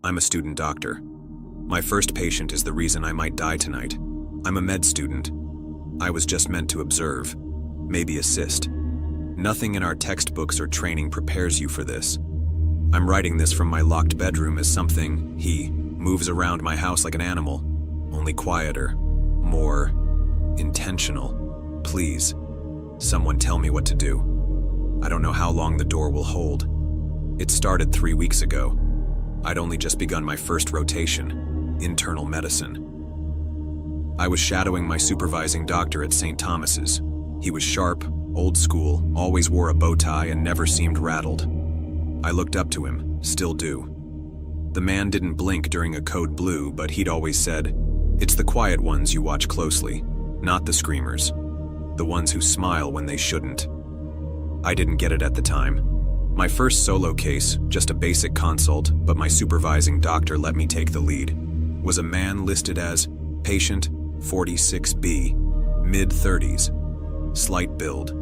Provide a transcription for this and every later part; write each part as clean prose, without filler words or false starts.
I'm a student doctor. My first patient is the reason I might die tonight. I'm a med student. I was just meant to observe, maybe assist. Nothing in our textbooks or training prepares you for this. I'm writing this from my locked bedroom as something he moves around my house like an animal, only quieter, more intentional. Please, someone tell me what to do. I don't know how long the door will hold. It started 3 weeks ago. I'd only just begun my first rotation, internal medicine. I was shadowing my supervising doctor at St. Thomas's. He was sharp, old school, always wore a bow tie and never seemed rattled. I looked up to him, still do. The man didn't blink during a code blue, but he'd always said, "It's the quiet ones you watch closely, not the screamers. The ones who smile when they shouldn't." I didn't get it at the time. My first solo case, just a basic consult, but my supervising doctor let me take the lead, was a man listed as patient 46B, mid-30s, slight build.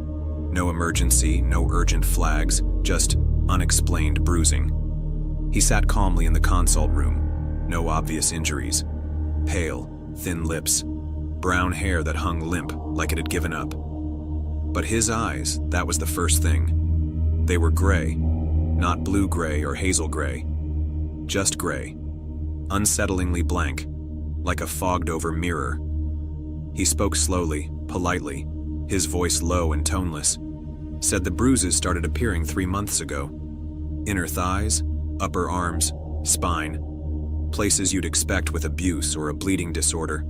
No emergency, no urgent flags, just unexplained bruising. He sat calmly in the consult room, no obvious injuries. Pale, thin lips, brown hair that hung limp like it had given up. But his eyes, that was the first thing. They were gray, not blue-gray or hazel-gray, just gray, unsettlingly blank, like a fogged-over mirror. He spoke slowly, politely, his voice low and toneless, said the bruises started appearing 3 months ago. Inner thighs, upper arms, spine, places you'd expect with abuse or a bleeding disorder.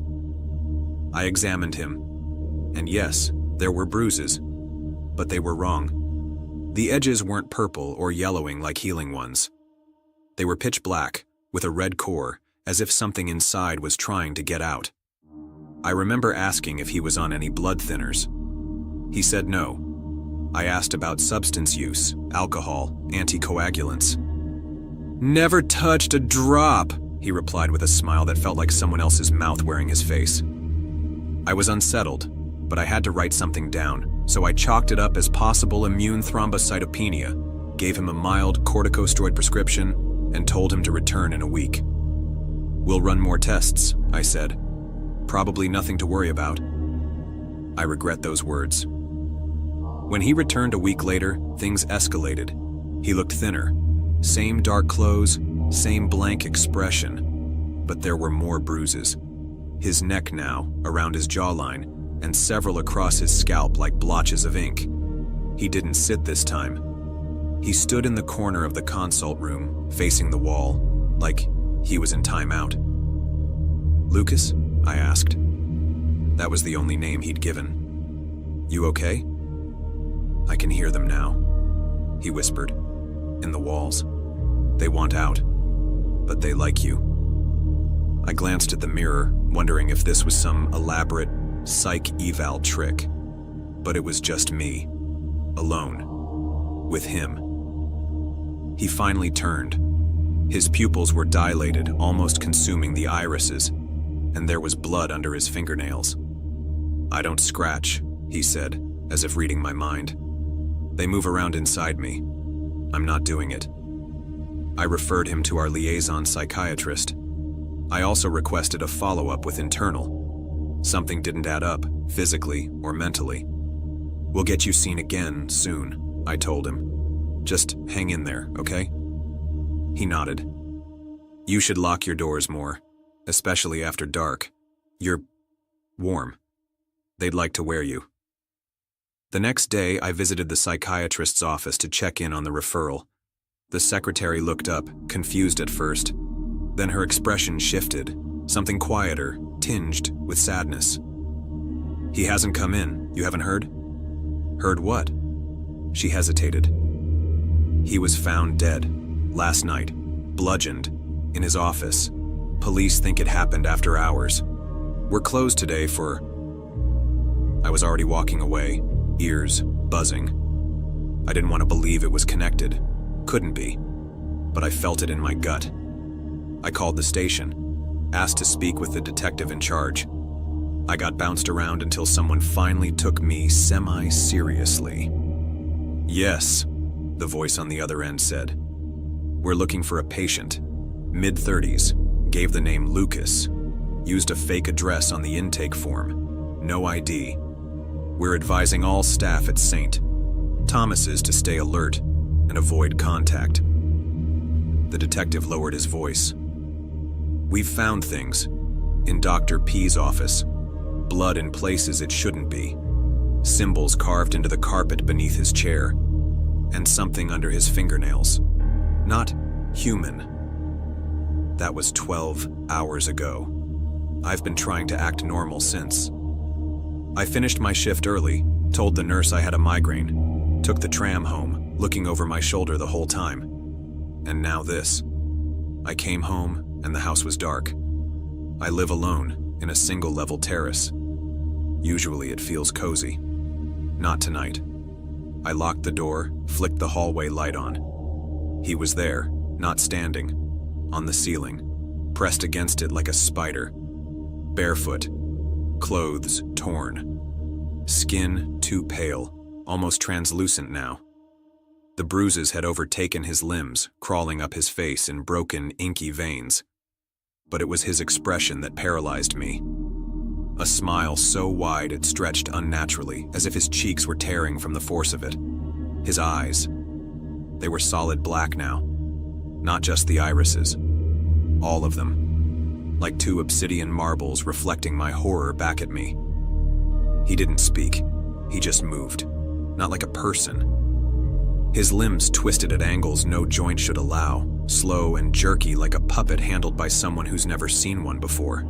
I examined him, and yes, there were bruises, but they were wrong. The edges weren't purple or yellowing like healing ones. They were pitch black, with a red core, as if something inside was trying to get out. I remember asking if he was on any blood thinners. He said no. I asked about substance use, alcohol, anticoagulants. "Never touched a drop," he replied with a smile that felt like someone else's mouth wearing his face. I was unsettled, but I had to write something down, so I chalked it up as possible immune thrombocytopenia, gave him a mild corticosteroid prescription, and told him to return in a week. "We'll run more tests," I said. "Probably nothing to worry about." I regret those words. When he returned a week later, things escalated. He looked thinner. Same dark clothes, same blank expression, but there were more bruises. His neck now, around his jawline, and several across his scalp like blotches of ink. He didn't sit this time. He stood in the corner of the consult room, facing the wall, like he was in timeout. "Lucas?" I asked. That was the only name he'd given. "You okay?" "I can hear them now," he whispered. "In the walls. They want out, but they like you." I glanced at the mirror, wondering if this was some elaborate psych eval trick. But it was just me, alone, with him. He finally turned. His pupils were dilated, almost consuming the irises, and there was blood under his fingernails. "I don't scratch," he said, as if reading my mind. "They move around inside me. I'm not doing it." I referred him to our liaison psychiatrist. I also requested a follow-up with internal. Something didn't add up, physically or mentally. "We'll get you seen again soon," I told him. "Just hang in there, okay?" He nodded. "You should lock your doors more, especially after dark. You're warm. They'd like to wear you." The next day, I visited the psychiatrist's office to check in on the referral. The secretary looked up, confused at first. Then her expression shifted, something quieter, tinged with sadness. "He hasn't come in. You haven't heard?" "Heard what?" She hesitated. "He was found dead, last night, bludgeoned, in his office. Police think it happened after hours. We're closed today for..." I was already walking away, ears buzzing. I didn't want to believe it was connected. Couldn't be. But I felt it in my gut. I called the station, asked to speak with the detective in charge. I got bounced around until someone finally took me semi-seriously. "Yes," the voice on the other end said. "We're looking for a patient. Mid-30s, gave the name Lucas, used a fake address on the intake form, no ID. We're advising all staff at St. Thomas's to stay alert and avoid contact. The detective lowered his voice. We've found things. In Dr. P's office. Blood in places it shouldn't be. Symbols carved into the carpet beneath his chair. And something under his fingernails. Not human. That was 12 hours ago. I've been trying to act normal since. I finished my shift early, told the nurse I had a migraine, took the tram home, looking over my shoulder the whole time. And now this. I came home and the house was dark. I live alone in a single-level terrace. Usually it feels cozy. Not tonight. I locked the door, flicked the hallway light on. He was there, not standing, on the ceiling, pressed against it like a spider. Barefoot, clothes torn, skin too pale, almost translucent now. The bruises had overtaken his limbs, crawling up his face in broken, inky veins. But it was his expression that paralyzed me. A smile so wide it stretched unnaturally, as if his cheeks were tearing from the force of it. His eyes. They were solid black now. Not just the irises. All of them. Like two obsidian marbles reflecting my horror back at me. He didn't speak. He just moved. Not like a person. His limbs twisted at angles no joint should allow, slow and jerky like a puppet handled by someone who's never seen one before.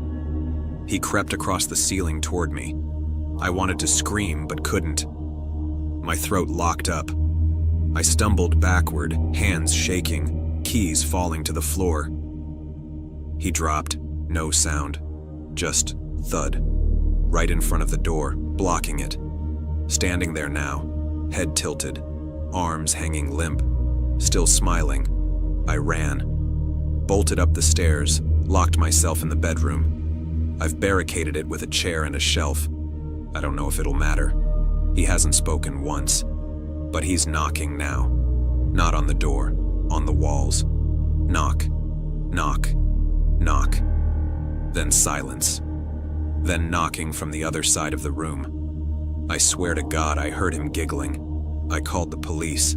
He crept across the ceiling toward me. I wanted to scream, but couldn't. My throat locked up. I stumbled backward, hands shaking, keys falling to the floor. He dropped, no sound, just thud, right in front of the door, blocking it. Standing there now, head tilted, arms hanging limp, still smiling. I ran, bolted up the stairs, locked myself in the bedroom. I've barricaded it with a chair and a shelf. I don't know if it'll matter. He hasn't spoken once, but he's knocking now. Not on the door, on the walls. Knock, knock, knock. Then silence. Then knocking from the other side of the room. I swear to God I heard him giggling. I called the police.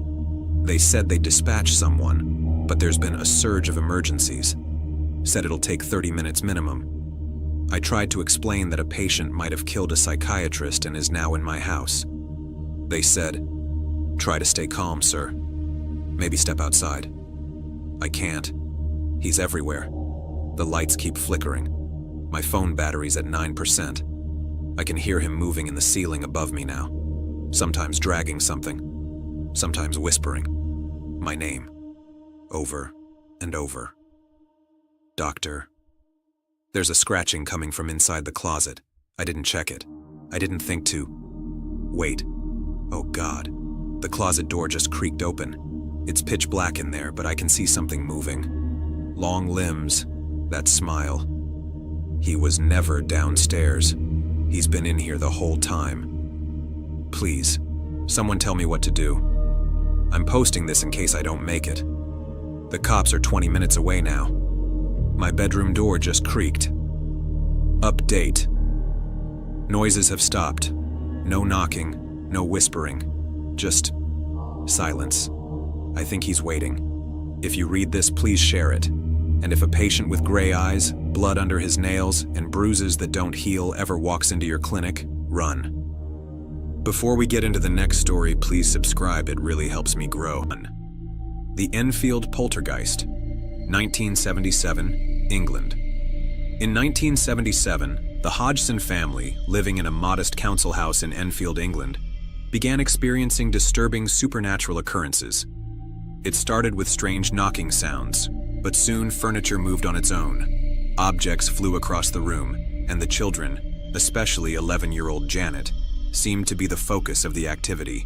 They said they'd dispatch someone, but there's been a surge of emergencies. Said it'll take 30 minutes minimum. I tried to explain that a patient might have killed a psychiatrist and is now in my house. They said, "Try to stay calm, sir. Maybe step outside." I can't. He's everywhere. The lights keep flickering. My phone battery's at 9%. I can hear him moving in the ceiling above me now. Sometimes dragging something. Sometimes whispering. My name. Over and over. Doctor. There's a scratching coming from inside the closet. I didn't check it. I didn't think to. Wait. Oh God. The closet door just creaked open. It's pitch black in there, but I can see something moving. Long limbs. That smile. He was never downstairs. He's been in here the whole time. Please, someone tell me what to do. I'm posting this in case I don't make it. The cops are 20 minutes away now. My bedroom door just creaked. Update. Noises have stopped. No knocking, no whispering. Just silence. I think he's waiting. If you read this, please share it. And if a patient with gray eyes, blood under his nails, and bruises that don't heal ever walks into your clinic, run. Before we get into the next story, please subscribe. It really helps me grow. The Enfield Poltergeist, 1977, England. In 1977, the Hodgson family, living in a modest council house in Enfield, England, began experiencing disturbing supernatural occurrences. It started with strange knocking sounds, but soon furniture moved on its own. Objects flew across the room, and the children, especially 11-year-old Janet, seemed to be the focus of the activity.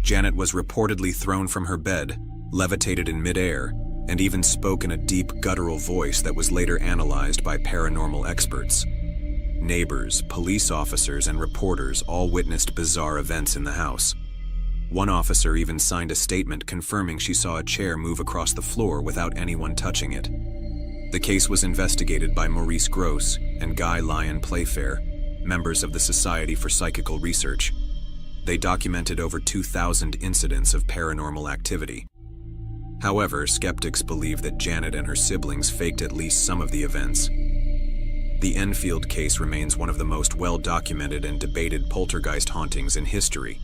Janet was reportedly thrown from her bed, levitated in midair, and even spoke in a deep, guttural voice that was later analyzed by paranormal experts. Neighbors, police officers, and reporters all witnessed bizarre events in the house. One officer even signed a statement confirming she saw a chair move across the floor without anyone touching it. The case was investigated by Maurice Grosse and Guy Lyon Playfair, members of the Society for Psychical Research. They documented over 2,000 incidents of paranormal activity. However, skeptics believe that Janet and her siblings faked at least some of the events. The Enfield case remains one of the most well-documented and debated poltergeist hauntings in history.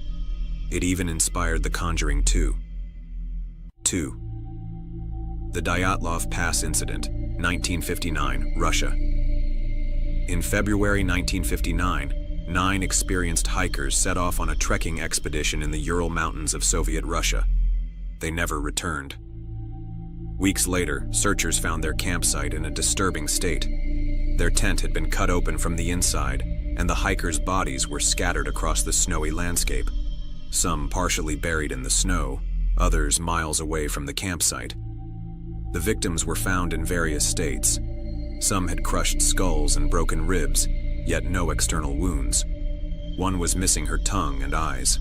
It even inspired The Conjuring 2. 2. The Dyatlov Pass Incident, 1959, Russia. In February 1959, 9 experienced hikers set off on a trekking expedition in the Ural Mountains of Soviet Russia. They never returned. Weeks later, searchers found their campsite in a disturbing state. Their tent had been cut open from the inside, and the hikers' bodies were scattered across the snowy landscape, some partially buried in the snow, others miles away from the campsite. The victims were found in various states. Some had crushed skulls and broken ribs, yet no external wounds. One was missing her tongue and eyes.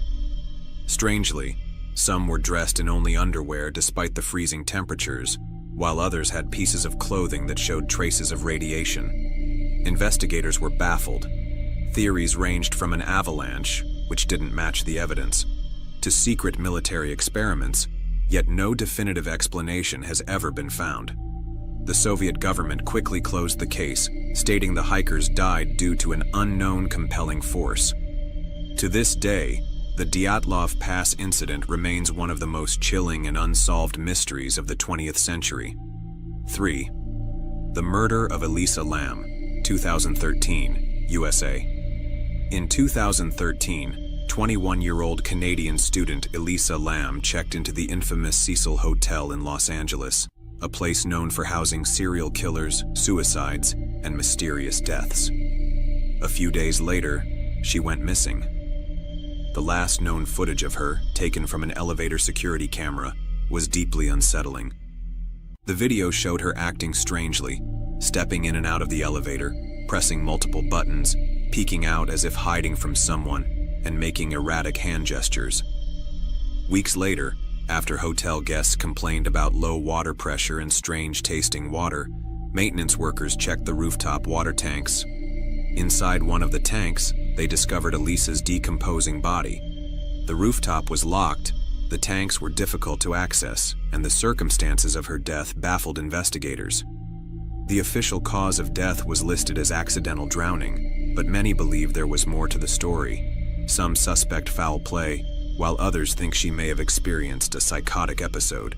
Strangely, some were dressed in only underwear despite the freezing temperatures, while others had pieces of clothing that showed traces of radiation. Investigators were baffled. Theories ranged from an avalanche, which didn't match the evidence, to secret military experiments, yet no definitive explanation has ever been found. The Soviet government quickly closed the case, stating the hikers died due to an unknown compelling force. To this day, the Dyatlov Pass incident remains one of the most chilling and unsolved mysteries of the 20th century. 3. The Murder of Elisa Lam, 2013, USA. In 2013, 21-year-old Canadian student Elisa Lam checked into the infamous Cecil Hotel in Los Angeles, a place known for housing serial killers, suicides, and mysterious deaths. A few days later, she went missing. The last known footage of her, taken from an elevator security camera, was deeply unsettling. The video showed her acting strangely, stepping in and out of the elevator, pressing multiple buttons, peeking out as if hiding from someone, and making erratic hand gestures. Weeks later, after hotel guests complained about low water pressure and strange-tasting water, maintenance workers checked the rooftop water tanks. Inside one of the tanks, they discovered Elisa's decomposing body. The rooftop was locked, the tanks were difficult to access, and the circumstances of her death baffled investigators. The official cause of death was listed as accidental drowning, but many believe there was more to the story. Some suspect foul play, while others think she may have experienced a psychotic episode.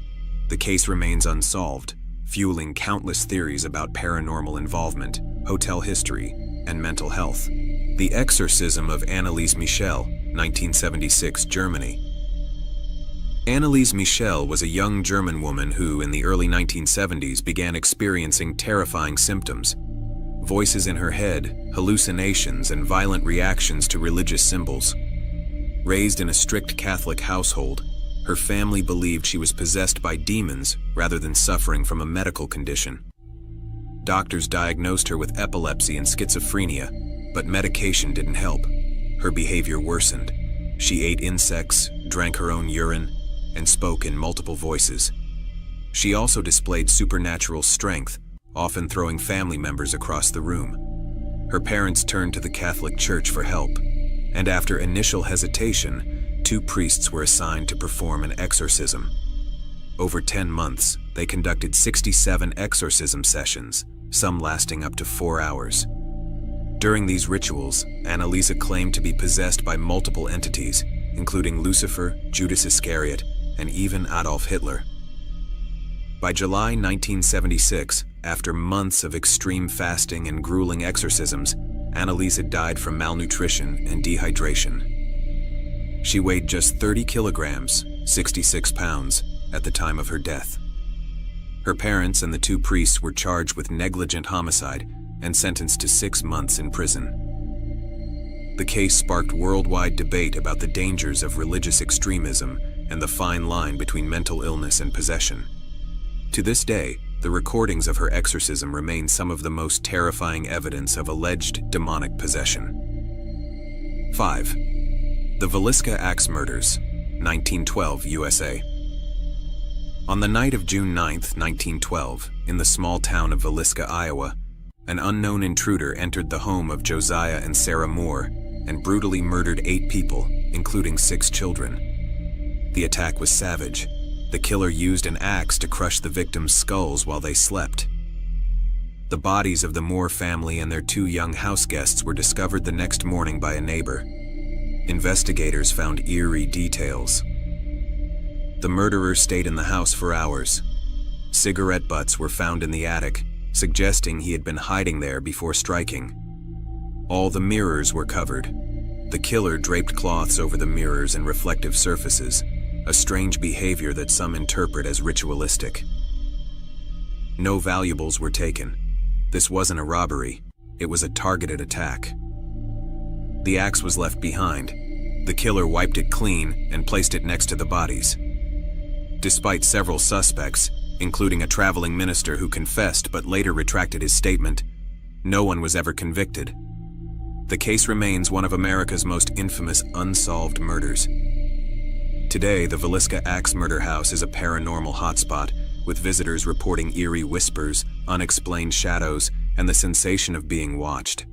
The case remains unsolved, fueling countless theories about paranormal involvement, hotel history, and mental health. The Exorcism of Anneliese Michel, 1976, Germany. Anneliese Michel was a young German woman who, in the early 1970s, began experiencing terrifying symptoms. Voices in her head, hallucinations, and violent reactions to religious symbols. Raised in a strict Catholic household, her family believed she was possessed by demons rather than suffering from a medical condition. Doctors diagnosed her with epilepsy and schizophrenia, but medication didn't help. Her behavior worsened. She ate insects, drank her own urine, and spoke in multiple voices. She also displayed supernatural strength, often throwing family members across the room. Her parents turned to the Catholic Church for help, and after initial hesitation, 2 priests were assigned to perform an exorcism. Over 10 months, they conducted 67 exorcism sessions, some lasting up to 4 hours. During these rituals, Anneliese claimed to be possessed by multiple entities, including Lucifer, Judas Iscariot, and even Adolf Hitler. By July 1976, after months of extreme fasting and grueling exorcisms, Anneliese died from malnutrition and dehydration. She weighed just 30 kilograms, 66 pounds, at the time of her death. Her parents and the 2 priests were charged with negligent homicide and sentenced to 6 months in prison. The case sparked worldwide debate about the dangers of religious extremism and the fine line between mental illness and possession. To this day, the recordings of her exorcism remain some of the most terrifying evidence of alleged demonic possession. 5. The Villisca Axe Murders, 1912, USA. On the night of June 9, 1912, in the small town of Villisca, Iowa, an unknown intruder entered the home of Josiah and Sarah Moore and brutally murdered 8 people, including 6 children. The attack was savage. The killer used an axe to crush the victims' skulls while they slept. The bodies of the Moore family and their 2 young house guests were discovered the next morning by a neighbor. Investigators found eerie details. The murderer stayed in the house for hours. Cigarette butts were found in the attic, suggesting he had been hiding there before striking. All the mirrors were covered. The killer draped cloths over the mirrors and reflective surfaces, a strange behavior that some interpret as ritualistic. No valuables were taken. This wasn't a robbery, it was a targeted attack. The axe was left behind. The killer wiped it clean and placed it next to the bodies. Despite several suspects, including a traveling minister who confessed but later retracted his statement, no one was ever convicted. The case remains one of America's most infamous unsolved murders. Today, the Villisca Axe Murder House is a paranormal hotspot, with visitors reporting eerie whispers, unexplained shadows, and the sensation of being watched.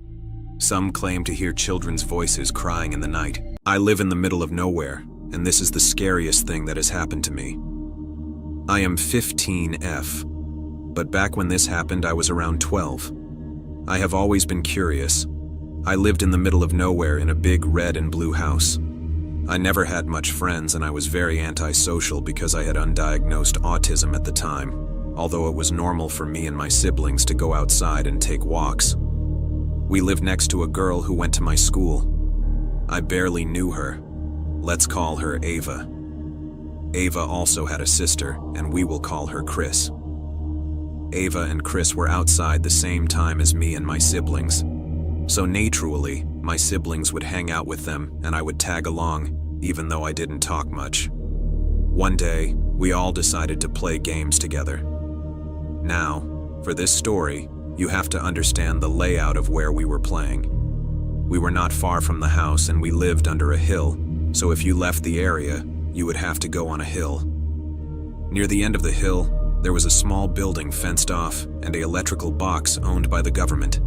Some claim to hear children's voices crying in the night. I live in the middle of nowhere, and this is the scariest thing that has happened to me. I am 15F, but back when this happened I was around 12. I have always been curious. I lived in the middle of nowhere in a big red and blue house. I never had much friends and I was very antisocial because I had undiagnosed autism at the time, although it was normal for me and my siblings to go outside and take walks. We lived next to a girl who went to my school. I barely knew her. Let's call her Ava. Ava also had a sister, and we will call her Chris. Ava and Chris were outside the same time as me and my siblings. So naturally, my siblings would hang out with them and I would tag along, even though I didn't talk much. One day, we all decided to play games together. Now, for this story, you have to understand the layout of where we were playing. We were not far from the house and we lived under a hill, so if you left the area, you would have to go on a hill. Near the end of the hill, there was a small building fenced off and an electrical box owned by the government,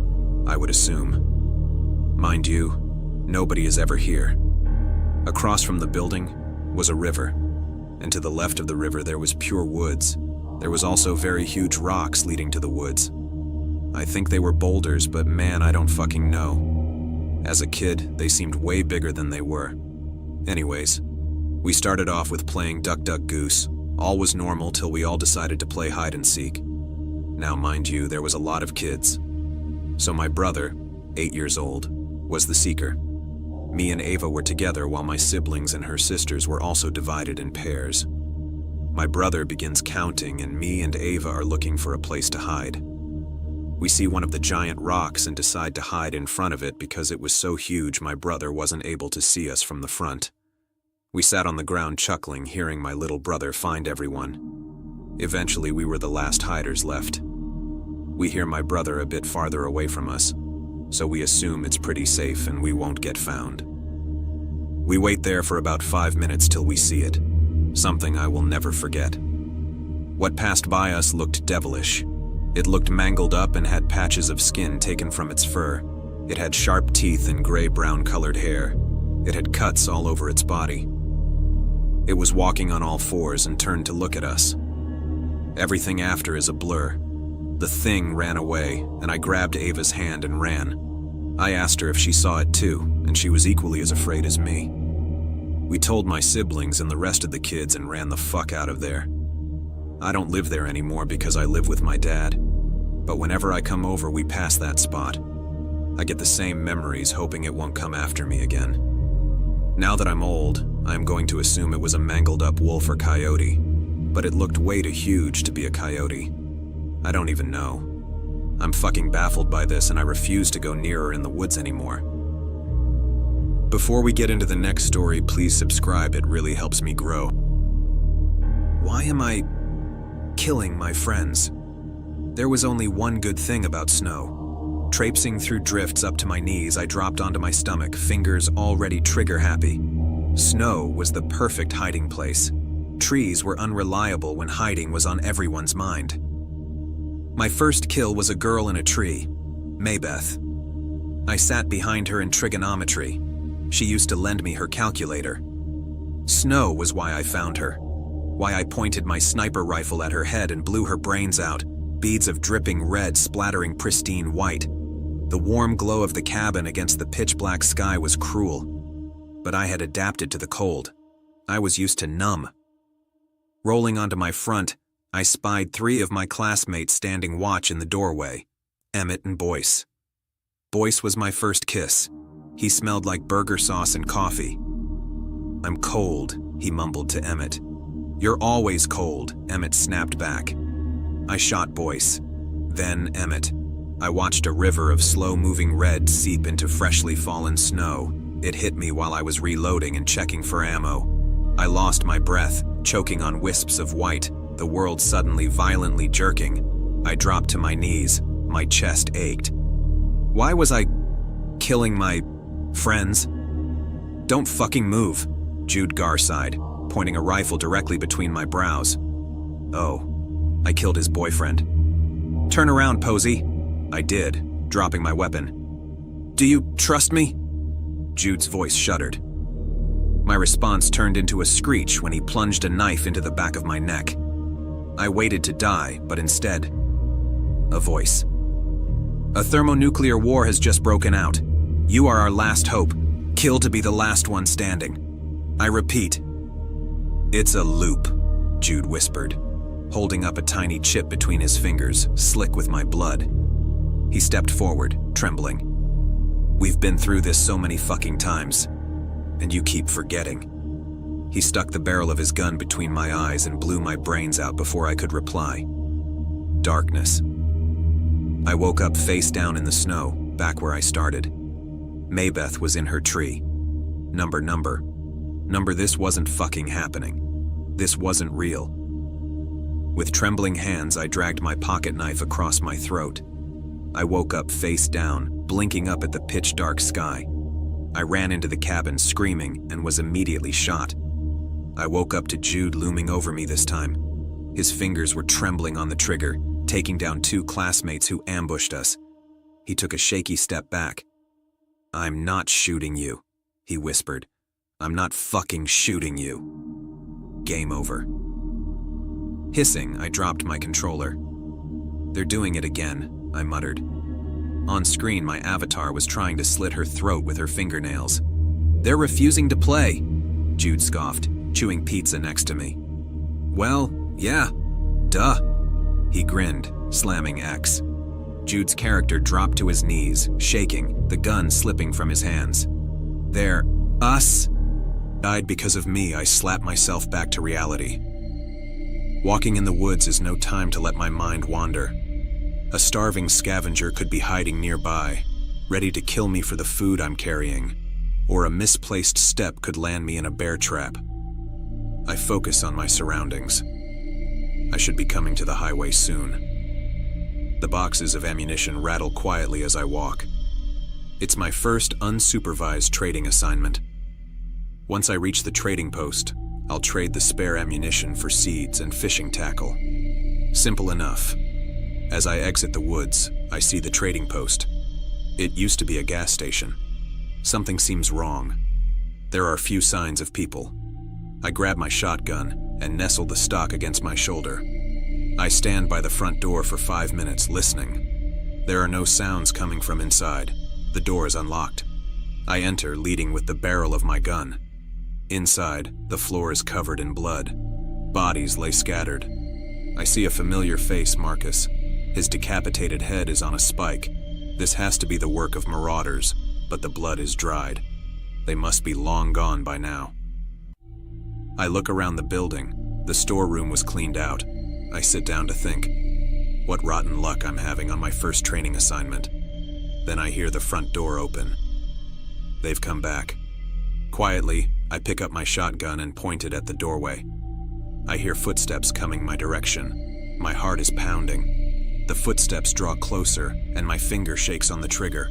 I would assume. Mind you, nobody is ever here. Across from the building was a river, and to the left of the river there was pure woods. There was also very huge rocks leading to the woods. I think they were boulders, but man, I don't fucking know. As a kid, they seemed way bigger than they were. Anyways, we started off with playing Duck Duck Goose. All was normal till we all decided to play hide and seek. Now mind you, there was a lot of kids. So my brother, 8 years old, was the seeker. Me and Ava were together while my siblings and her sisters were also divided in pairs. My brother begins counting and me and Ava are looking for a place to hide. We see one of the giant rocks and decide to hide in front of it because it was so huge my brother wasn't able to see us from the front. We sat on the ground chuckling, hearing my little brother find everyone. Eventually we were the last hiders left. We hear my brother a bit farther away from us, so we assume it's pretty safe and we won't get found. We wait there for about 5 minutes till we see it, something I will never forget. What passed by us looked devilish. It looked mangled up and had patches of skin taken from its fur. It had sharp teeth and gray-brown colored hair. It had cuts all over its body. It was walking on all fours and turned to look at us. Everything after is a blur. The thing ran away, and I grabbed Ava's hand and ran. I asked her if she saw it too, and she was equally as afraid as me. We told my siblings and the rest of the kids and ran the fuck out of there. I don't live there anymore because I live with my dad, but whenever I come over we pass that spot. I get the same memories, hoping it won't come after me again. Now that I'm old, I am going to assume it was a mangled up wolf or coyote, but it looked way too huge to be a coyote. I don't even know. I'm fucking baffled by this and I refuse to go near her in the woods anymore. Before we get into the next story, please subscribe, it really helps me grow. Why am I killing my friends? There was only one good thing about snow. Traipsing through drifts up to my knees, I dropped onto my stomach, fingers already trigger happy. Snow was the perfect hiding place. Trees were unreliable when hiding was on everyone's mind. My first kill was a girl in a tree, Maybeth. I sat behind her in trigonometry. She used to lend me her calculator. Snow was why I found her, why I pointed my sniper rifle at her head and blew her brains out, beads of dripping red splattering pristine white. The warm glow of the cabin against the pitch-black sky was cruel, but I had adapted to the cold. I was used to numb. Rolling onto my front, I spied 3 of my classmates standing watch in the doorway, Emmett and Boyce. Boyce was my first kiss. He smelled like burger sauce and coffee. "I'm cold," he mumbled to Emmett. "You're always cold," Emmett snapped back. I shot Boyce, then Emmett. I watched a river of slow-moving red seep into freshly fallen snow. It hit me while I was reloading and checking for ammo. I lost my breath, choking on wisps of white, the world suddenly violently jerking. I dropped to my knees. My chest ached. Why was I killing my friends? "Don't fucking move," Jude Gar sighed, pointing a rifle directly between my brows. "Oh, I killed his boyfriend." "Turn around, Posey." I did, dropping my weapon. "Do you trust me?" Jude's voice shuddered. My response turned into a screech when he plunged a knife into the back of my neck. I waited to die, but instead, a voice. "A thermonuclear war has just broken out. You are our last hope. Kill to be the last one standing. I repeat." "It's a loop," Jude whispered, holding up a tiny chip between his fingers, slick with my blood. He stepped forward, trembling. "We've been through this so many fucking times, and you keep forgetting." He stuck the barrel of his gun between my eyes and blew my brains out before I could reply. Darkness. I woke up face down in the snow, back where I started. Maybeth was in her tree. Number. This wasn't fucking happening. This wasn't real. With trembling hands, I dragged my pocket knife across my throat. I woke up face down, blinking up at the pitch-dark sky. I ran into the cabin screaming and was immediately shot. I woke up to Jude looming over me this time. His fingers were trembling on the trigger, taking down 2 classmates who ambushed us. He took a shaky step back. "I'm not shooting you," he whispered. "I'm not fucking shooting you." Game over. Hissing, I dropped my controller. "They're doing it again," I muttered. On screen, my avatar was trying to slit her throat with her fingernails. "They're refusing to play," Jude scoffed, chewing pizza next to me. "Well, yeah, duh." He grinned, slamming X. Jude's character dropped to his knees, shaking, the gun slipping from his hands. "They're us?" Died because of me, I slapped myself back to reality. Walking in the woods is no time to let my mind wander. A starving scavenger could be hiding nearby, ready to kill me for the food I'm carrying, or a misplaced step could land me in a bear trap. I focus on my surroundings. I should be coming to the highway soon. The boxes of ammunition rattle quietly as I walk. It's my first unsupervised trading assignment. Once I reach the trading post, I'll trade the spare ammunition for seeds and fishing tackle. Simple enough. As I exit the woods, I see the trading post. It used to be a gas station. Something seems wrong. There are few signs of people. I grab my shotgun and nestle the stock against my shoulder. I stand by the front door for 5 minutes, listening. There are no sounds coming from inside. The door is unlocked. I enter, leading with the barrel of my gun. Inside, the floor is covered in blood. Bodies lay scattered. I see a familiar face, Marcus. His decapitated head is on a spike. This has to be the work of marauders, but the blood is dried. They must be long gone by now. I look around the building. The storeroom was cleaned out. I sit down to think. What rotten luck I'm having on my first training assignment. Then I hear the front door open. They've come back. Quietly, I pick up my shotgun and point it at the doorway. I hear footsteps coming my direction. My heart is pounding. The footsteps draw closer, and my finger shakes on the trigger.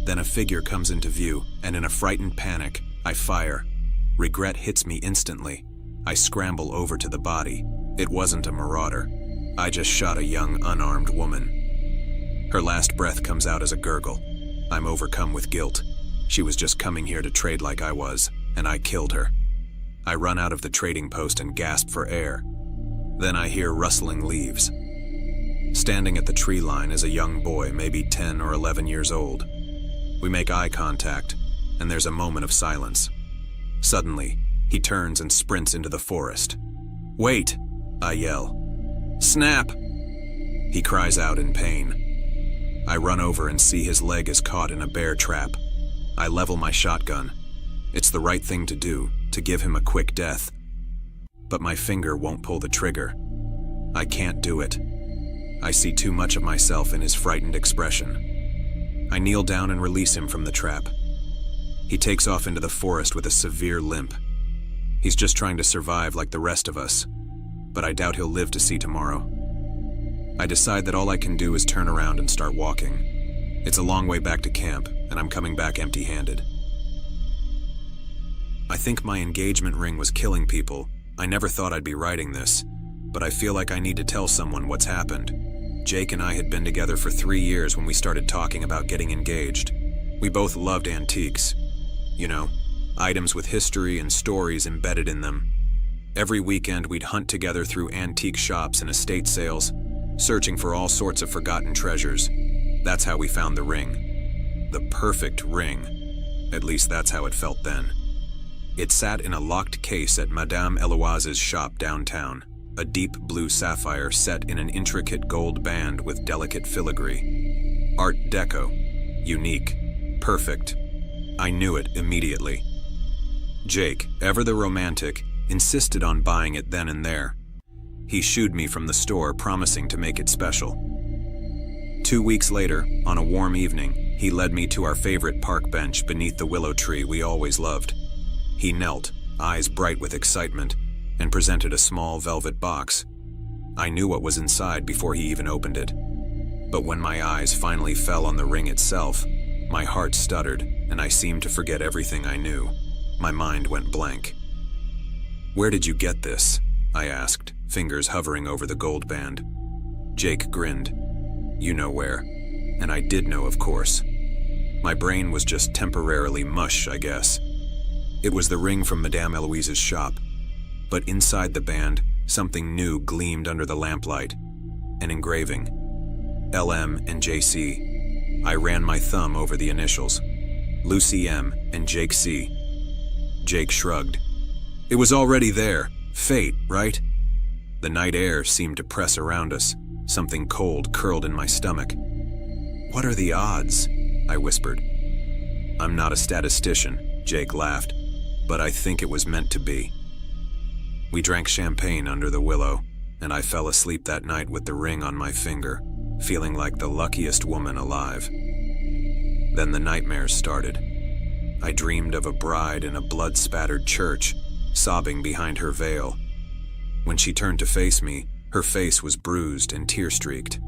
Then a figure comes into view, and in a frightened panic, I fire. Regret hits me instantly. I scramble over to the body. It wasn't a marauder. I just shot a young, unarmed woman. Her last breath comes out as a gurgle. I'm overcome with guilt. She was just coming here to trade like I was, and I killed her. I run out of the trading post and gasp for air. Then I hear rustling leaves. Standing at the tree line is a young boy, maybe 10 or 11 years old. We make eye contact, and there's a moment of silence. Suddenly, he turns and sprints into the forest. "Wait!" I yell. "Snap!" He cries out in pain. I run over and see his leg is caught in a bear trap. I level my shotgun. It's the right thing to do, to give him a quick death. But my finger won't pull the trigger. I can't do it. I see too much of myself in his frightened expression. I kneel down and release him from the trap. He takes off into the forest with a severe limp. He's just trying to survive like the rest of us, but I doubt he'll live to see tomorrow. I decide that all I can do is turn around and start walking. It's a long way back to camp, and I'm coming back empty-handed. I think my engagement ring was killing people. I never thought I'd be writing this, but I feel like I need to tell someone what's happened. Jake and I had been together for 3 years when we started talking about getting engaged. We both loved antiques. You know, items with history and stories embedded in them. Every weekend we'd hunt together through antique shops and estate sales, searching for all sorts of forgotten treasures. That's how we found the ring. The perfect ring. At least that's how it felt then. It sat in a locked case at Madame Eloise's shop downtown, a deep blue sapphire set in an intricate gold band with delicate filigree. Art Deco. Unique. Perfect. I knew it immediately. Jake, ever the romantic, insisted on buying it then and there. He shooed me from the store, promising to make it special. 2 weeks later, on a warm evening, he led me to our favorite park bench beneath the willow tree we always loved. He knelt, eyes bright with excitement, and presented a small velvet box. I knew what was inside before he even opened it. But when my eyes finally fell on the ring itself, my heart stuttered, and I seemed to forget everything I knew. My mind went blank. "Where did you get this?" I asked, fingers hovering over the gold band. Jake grinned. "You know where." And I did know, of course. My brain was just temporarily mush, I guess. It was the ring from Madame Eloise's shop. But inside the band, something new gleamed under the lamplight. An engraving. LM and JC. I ran my thumb over the initials. Lucy M and Jake C. Jake shrugged. It was already there. Fate, right? The night air seemed to press around us. Something cold curled in my stomach. "What are the odds?" I whispered. "I'm not a statistician," Jake laughed, "but I think it was meant to be." We drank champagne under the willow, and I fell asleep that night with the ring on my finger, feeling like the luckiest woman alive. Then the nightmares started. I dreamed of a bride in a blood-spattered church, sobbing behind her veil. When she turned to face me, her face was bruised and tear-streaked.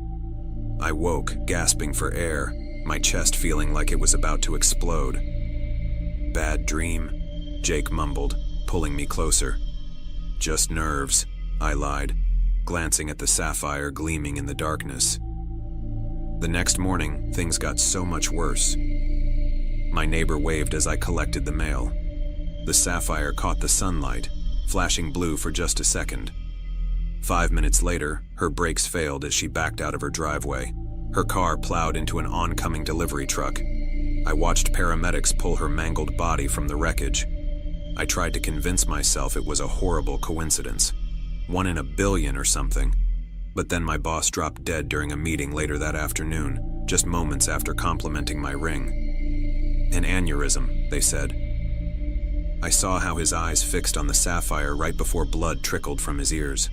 I woke, gasping for air, my chest feeling like it was about to explode. "Bad dream," Jake mumbled, pulling me closer. "Just nerves," I lied, glancing at the sapphire gleaming in the darkness. The next morning, things got so much worse. My neighbor waved as I collected the mail. The sapphire caught the sunlight, flashing blue for just a second. 5 minutes later, her brakes failed as she backed out of her driveway. Her car plowed into an oncoming delivery truck. I watched paramedics pull her mangled body from the wreckage. I tried to convince myself it was a horrible coincidence. 1 in a billion or something. But then my boss dropped dead during a meeting later that afternoon, just moments after complimenting my ring. An aneurysm, they said. I saw how his eyes fixed on the sapphire right before blood trickled from his ears.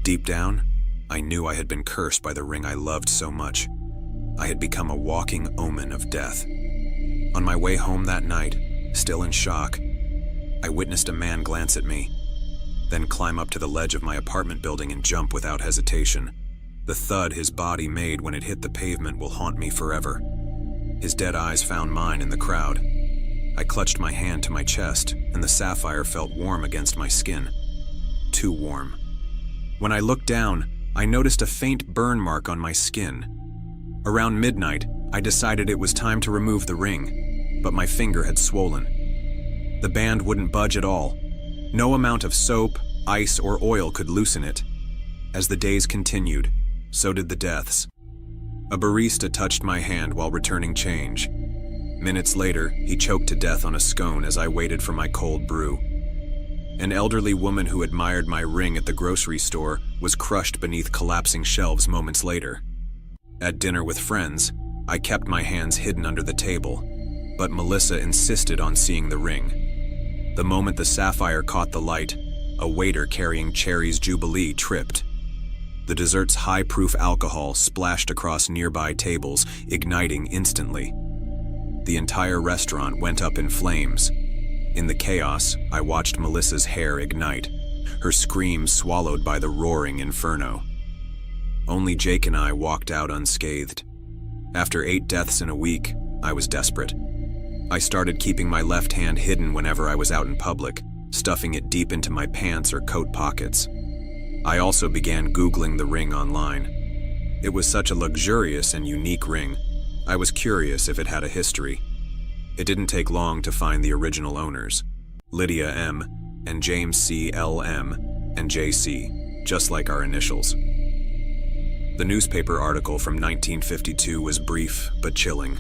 Deep down, I knew I had been cursed by the ring I loved so much. I had become a walking omen of death. On my way home that night, still in shock, I witnessed a man glance at me, then climb up to the ledge of my apartment building and jump without hesitation. The thud his body made when it hit the pavement will haunt me forever. His dead eyes found mine in the crowd. I clutched my hand to my chest, and the sapphire felt warm against my skin. Too warm. When I looked down, I noticed a faint burn mark on my skin. Around midnight, I decided it was time to remove the ring, but my finger had swollen. The band wouldn't budge at all. No amount of soap, ice, or oil could loosen it. As the days continued, so did the deaths. A barista touched my hand while returning change. Minutes later, he choked to death on a scone as I waited for my cold brew. An elderly woman who admired my ring at the grocery store was crushed beneath collapsing shelves moments later. At dinner with friends, I kept my hands hidden under the table, but Melissa insisted on seeing the ring. The moment the sapphire caught the light, a waiter carrying Cherry's Jubilee tripped. The dessert's high-proof alcohol splashed across nearby tables, igniting instantly. The entire restaurant went up in flames. In the chaos, I watched Melissa's hair ignite, her scream swallowed by the roaring inferno. Only Jake and I walked out unscathed. After 8 deaths in a week, I was desperate. I started keeping my left hand hidden whenever I was out in public, stuffing it deep into my pants or coat pockets. I also began Googling the ring online. It was such a luxurious and unique ring. I was curious if it had a history. It didn't take long to find the original owners, Lydia M. and James C. L.M. and J.C., just like our initials. The newspaper article from 1952 was brief but chilling.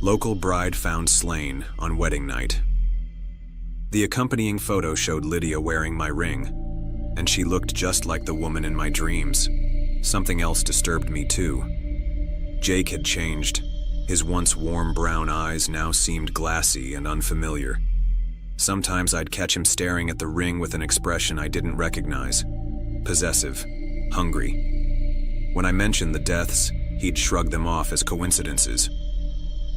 Local bride found slain on wedding night. The accompanying photo showed Lydia wearing my ring, and she looked just like the woman in my dreams. Something else disturbed me too. Jake had changed. His once warm brown eyes now seemed glassy and unfamiliar. Sometimes I'd catch him staring at the ring with an expression I didn't recognize. Possessive, hungry. When I mentioned the deaths, he'd shrug them off as coincidences.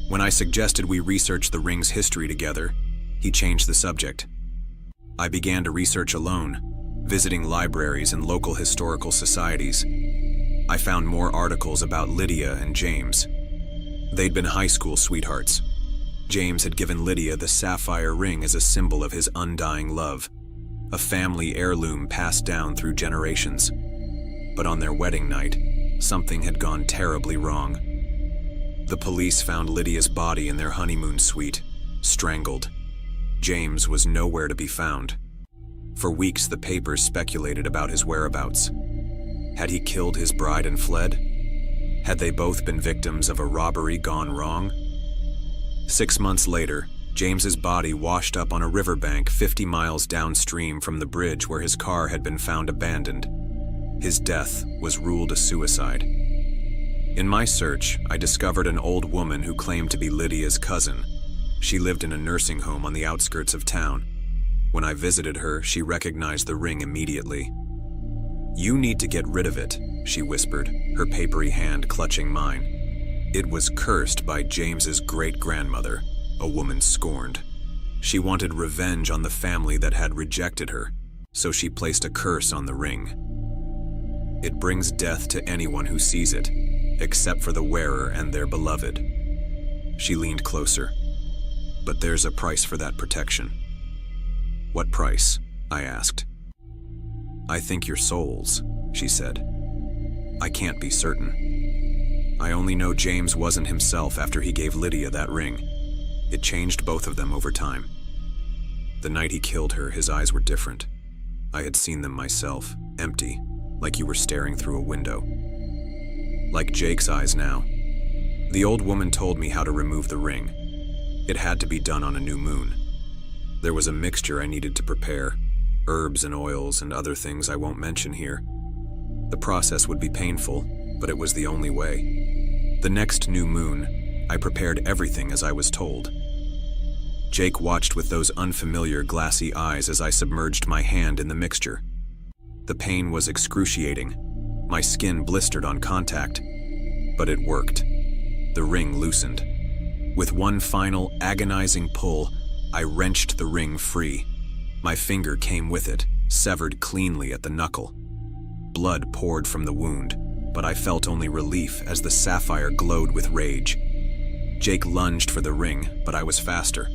When I suggested we research the ring's history together, he changed the subject. I began to research alone, visiting libraries and local historical societies. I found more articles about Lydia and James. They'd been high school sweethearts. James had given Lydia the sapphire ring as a symbol of his undying love, a family heirloom passed down through generations. But on their wedding night, something had gone terribly wrong. The police found Lydia's body in their honeymoon suite, strangled. James was nowhere to be found. For weeks, the papers speculated about his whereabouts. Had he killed his bride and fled? Had they both been victims of a robbery gone wrong? 6 months later, James's body washed up on a riverbank 50 miles downstream from the bridge where his car had been found abandoned. His death was ruled a suicide. In my search, I discovered an old woman who claimed to be Lydia's cousin. She lived in a nursing home on the outskirts of town. When I visited her, she recognized the ring immediately. "You need to get rid of it," she whispered, her papery hand clutching mine. It was cursed by James's great-grandmother, a woman scorned. She wanted revenge on the family that had rejected her, so she placed a curse on the ring. It brings death to anyone who sees it, except for the wearer and their beloved. She leaned closer. But there's a price for that protection. "What price?" I asked. "I think your souls," she said. "I can't be certain. I only know James wasn't himself after he gave Lydia that ring. It changed both of them over time. The night he killed her, his eyes were different. I had seen them myself, empty, like you were staring through a window. Like Jake's eyes now. The old woman told me how to remove the ring. It had to be done on a new moon. There was a mixture I needed to prepare, herbs and oils and other things I won't mention here. The process would be painful, but it was the only way. The next new moon, I prepared everything as I was told. Jake watched with those unfamiliar glassy eyes as I submerged my hand in the mixture. The pain was excruciating. My skin blistered on contact, but it worked. The ring loosened. With one final, agonizing pull, I wrenched the ring free. My finger came with it, severed cleanly at the knuckle. Blood poured from the wound, but I felt only relief as the sapphire glowed with rage. Jake lunged for the ring, but I was faster.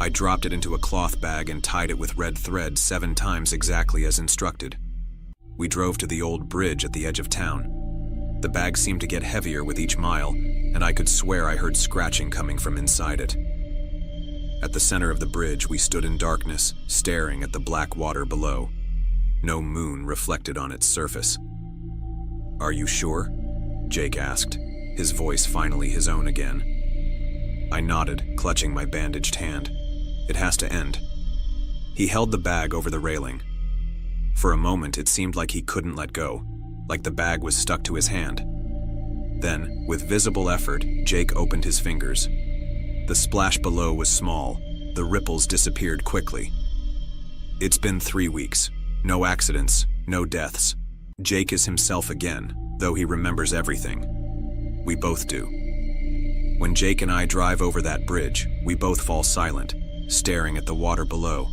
I dropped it into a cloth bag and tied it with red thread 7 times exactly as instructed. We drove to the old bridge at the edge of town. The bag seemed to get heavier with each mile, and I could swear I heard scratching coming from inside it. At the center of the bridge, we stood in darkness, staring at the black water below. No moon reflected on its surface. "Are you sure?" Jake asked, his voice finally his own again. I nodded, clutching my bandaged hand. "It has to end." He held the bag over the railing. For a moment, it seemed like he couldn't let go, like the bag was stuck to his hand. Then, with visible effort, Jake opened his fingers. The splash below was small. The ripples disappeared quickly. It's been 3 weeks. No accidents, no deaths. Jake is himself again, though he remembers everything. We both do. When Jake and I drive over that bridge, we both fall silent, staring at the water below.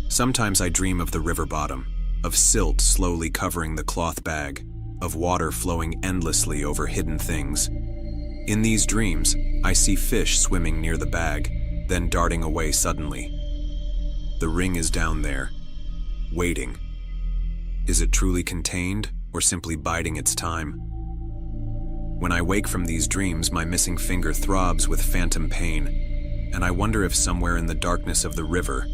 Sometimes I dream of the river bottom, of silt slowly covering the cloth bag, of water flowing endlessly over hidden things. In these dreams, I see fish swimming near the bag, then darting away suddenly. The ring is down there, waiting. Is it truly contained, or simply biding its time? When I wake from these dreams, my missing finger throbs with phantom pain, and I wonder if somewhere in the darkness of the river,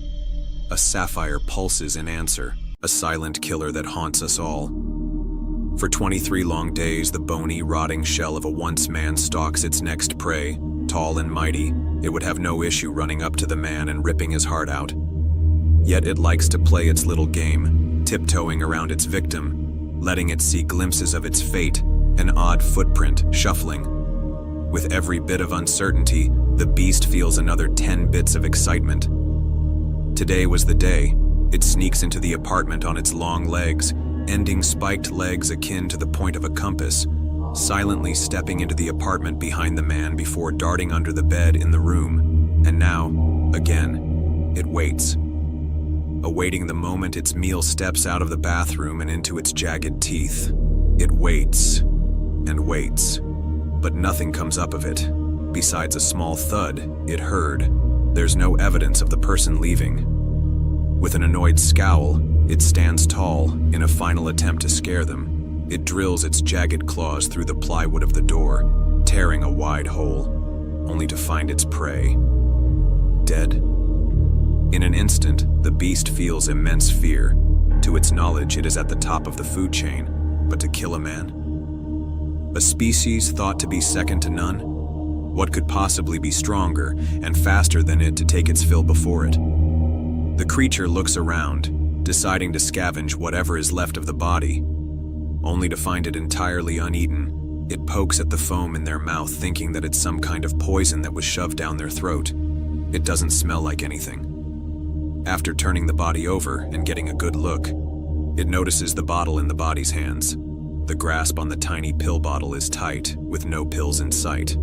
a sapphire pulses in answer, a silent killer that haunts us all. For 23 long days, the bony, rotting shell of a once man stalks its next prey. Tall and mighty, it would have no issue running up to the man and ripping his heart out. Yet it likes to play its little game, tiptoeing around its victim, letting it see glimpses of its fate, an odd footprint shuffling. With every bit of uncertainty, the beast feels another 10 bits of excitement. Today was the day. It sneaks into the apartment on its long legs, ending spiked legs akin to the point of a compass, silently stepping into the apartment behind the man before darting under the bed in the room. And now, again, it waits. Awaiting the moment its meal steps out of the bathroom and into its jagged teeth. It waits and waits, but nothing comes up of it. Besides a small thud it heard, there's no evidence of the person leaving. With an annoyed scowl, it stands tall in a final attempt to scare them. It drills its jagged claws through the plywood of the door, tearing a wide hole, only to find its prey dead. In an instant, the beast feels immense fear. To its knowledge, it is at the top of the food chain, but to kill a man? A species thought to be second to none? What could possibly be stronger and faster than it to take its fill before it? The creature looks around, deciding to scavenge whatever is left of the body, only to find it entirely uneaten. It pokes at the foam in their mouth, thinking that it's some kind of poison that was shoved down their throat. It doesn't smell like anything. After turning the body over and getting a good look, it notices the bottle in the body's hands. The grasp on the tiny pill bottle is tight, with no pills in sight.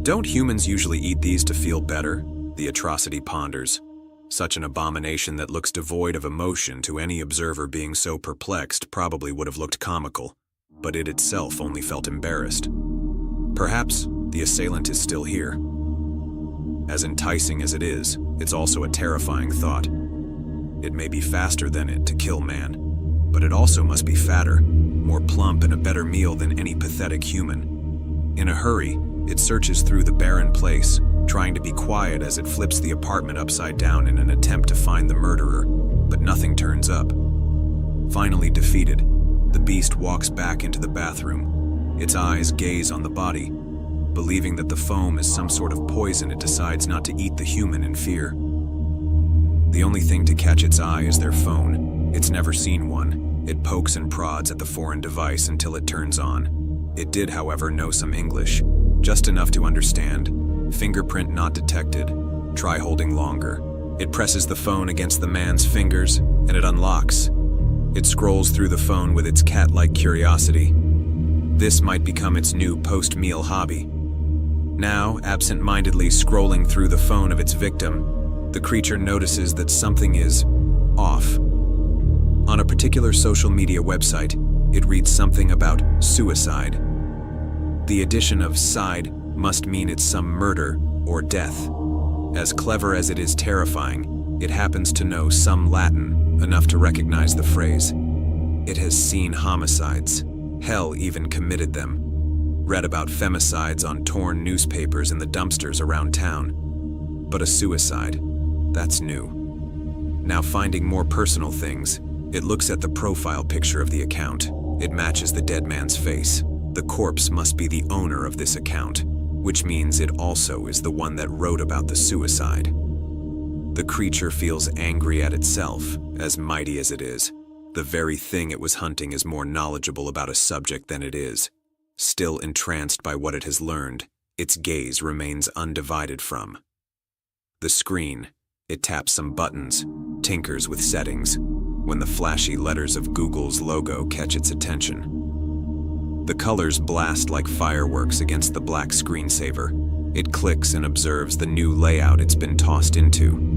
Don't humans usually eat these to feel better? The atrocity ponders. Such an abomination that looks devoid of emotion to any observer being so perplexed probably would have looked comical, but it itself only felt embarrassed. Perhaps the assailant is still here. As enticing as it is, it's also a terrifying thought. It may be faster than it to kill man, but it also must be fatter, more plump and a better meal than any pathetic human. In a hurry, it searches through the barren place, trying to be quiet as it flips the apartment upside down in an attempt to find the murderer, but nothing turns up. Finally defeated, the beast walks back into the bathroom. Its eyes gaze on the body. Believing that the foam is some sort of poison, it decides not to eat the human in fear. The only thing to catch its eye is their phone. It's never seen one. It pokes and prods at the foreign device until it turns on. It did, however, know some English, just enough to understand. Fingerprint not detected. Try holding longer. It presses the phone against the man's fingers, and it unlocks. It scrolls through the phone with its cat-like curiosity. This might become its new post-meal hobby. Now, absent-mindedly scrolling through the phone of its victim, the creature notices that something is off. On a particular social media website, it reads something about suicide. The addition of "side" must mean it's some murder or death. As clever as it is terrifying, it happens to know some Latin, enough to recognize the phrase. It has seen homicides, hell even committed them, read about femicides on torn newspapers in the dumpsters around town. But a suicide, that's new. Now finding more personal things, it looks at the profile picture of the account. It matches the dead man's face. The corpse must be the owner of this account, which means it also is the one that wrote about the suicide. The creature feels angry at itself, as mighty as it is. The very thing it was hunting is more knowledgeable about a subject than it is. Still entranced by what it has learned, its gaze remains undivided from the screen. It taps some buttons, tinkers with settings, when the flashy letters of Google's logo catch its attention. The colors blast like fireworks against the black screensaver. It clicks and observes the new layout it's been tossed into.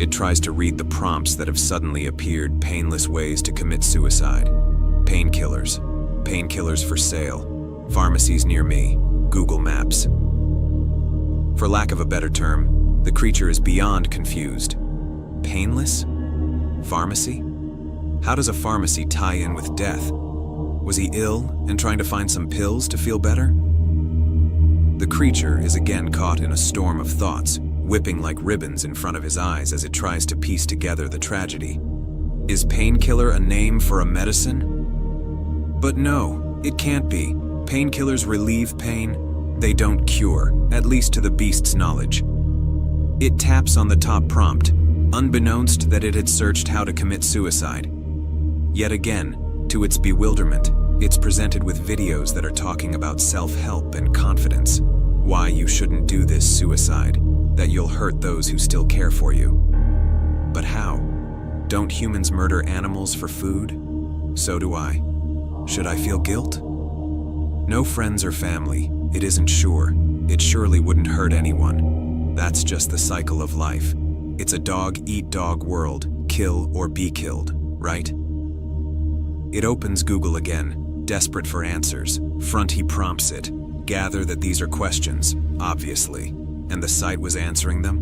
It tries to read the prompts that have suddenly appeared: painless ways to commit suicide, painkillers, painkillers for sale, pharmacies near me, Google Maps. For lack of a better term, the creature is beyond confused. Painless? Pharmacy? How does a pharmacy tie in with death? Was he ill and trying to find some pills to feel better? The creature is again caught in a storm of thoughts, whipping like ribbons in front of his eyes as it tries to piece together the tragedy. Is painkiller a name for a medicine? But no, it can't be. Painkillers relieve pain. They don't cure, at least to the beast's knowledge. It taps on the top prompt, unbeknownst that it had searched how to commit suicide. Yet again, to its bewilderment, it's presented with videos that are talking about self-help and confidence, why you shouldn't do this suicide, that you'll hurt those who still care for you. But how? Don't humans murder animals for food? So do I. Should I feel guilt? No friends or family, it isn't sure. It surely wouldn't hurt anyone. That's just the cycle of life. It's a dog-eat-dog world, kill or be killed, right? It opens Google again, desperate for answers. Front he prompts it. Gather that these are questions, obviously, and the site was answering them?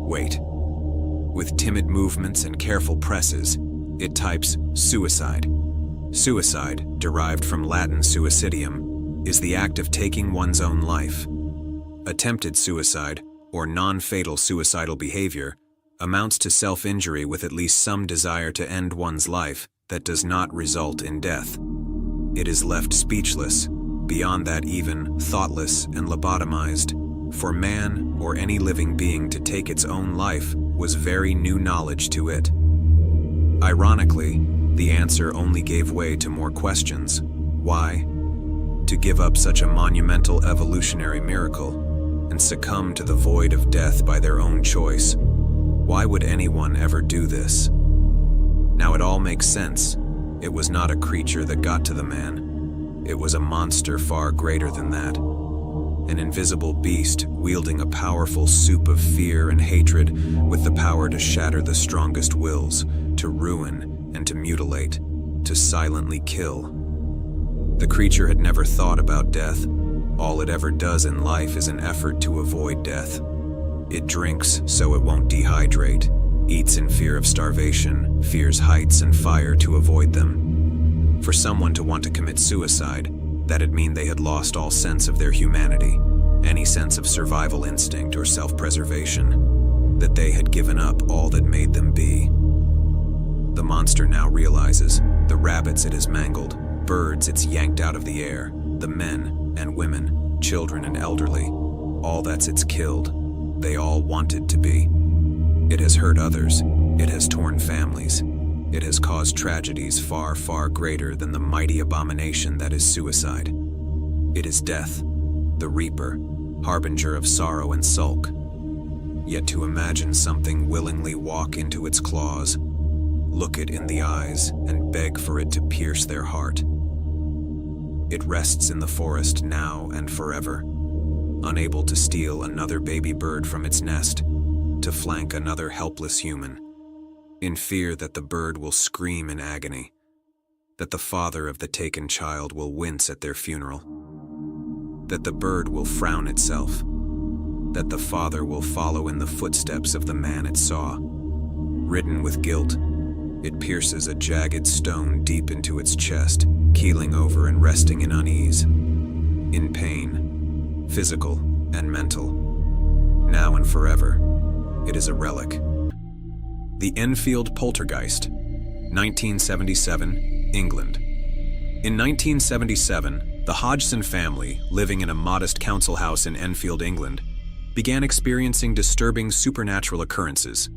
Wait. With timid movements and careful presses, it types suicide. Suicide, derived from Latin suicidium, is the act of taking one's own life. Attempted suicide, or non-fatal suicidal behavior, amounts to self-injury with at least some desire to end one's life that does not result in death. It is left speechless, beyond that even thoughtless and lobotomized. For man or any living being to take its own life was very new knowledge to it. Ironically, the answer only gave way to more questions. Why? To give up such a monumental evolutionary miracle and succumb to the void of death by their own choice. Why would anyone ever do this? Now it all makes sense. It was not a creature that got to the man. It was a monster far greater than that. An invisible beast wielding a powerful soup of fear and hatred with the power to shatter the strongest wills, to ruin and to mutilate, to silently kill. The creature had never thought about death. All it ever does in life is an effort to avoid death. It drinks so it won't dehydrate, eats in fear of starvation, fears heights and fire to avoid them. For someone to want to commit suicide, that'd mean they had lost all sense of their humanity, any sense of survival instinct or self-preservation, that they had given up all that made them be. The monster now realizes the rabbits it has mangled, birds it's yanked out of the air, the men and women, children and elderly, all that's it's killed, they all wanted to be. It has hurt others, it has torn families, it has caused tragedies far, far greater than the mighty abomination that is suicide. It is death, the reaper, harbinger of sorrow and sulk. Yet to imagine something willingly walk into its claws, look it in the eyes, and beg for it to pierce their heart. It rests in the forest now and forever, unable to steal another baby bird from its nest, to flank another helpless human, in fear that the bird will scream in agony, that the father of the taken child will wince at their funeral, that the bird will frown itself, that the father will follow in the footsteps of the man it saw, ridden with guilt, It pierces a jagged stone deep into its chest, keeling over and resting in unease. In pain, physical and mental. Now and forever, it is a relic. The Enfield Poltergeist, 1977, England. In 1977, the Hodgson family, living in a modest council house in Enfield, England, began experiencing disturbing supernatural occurrences.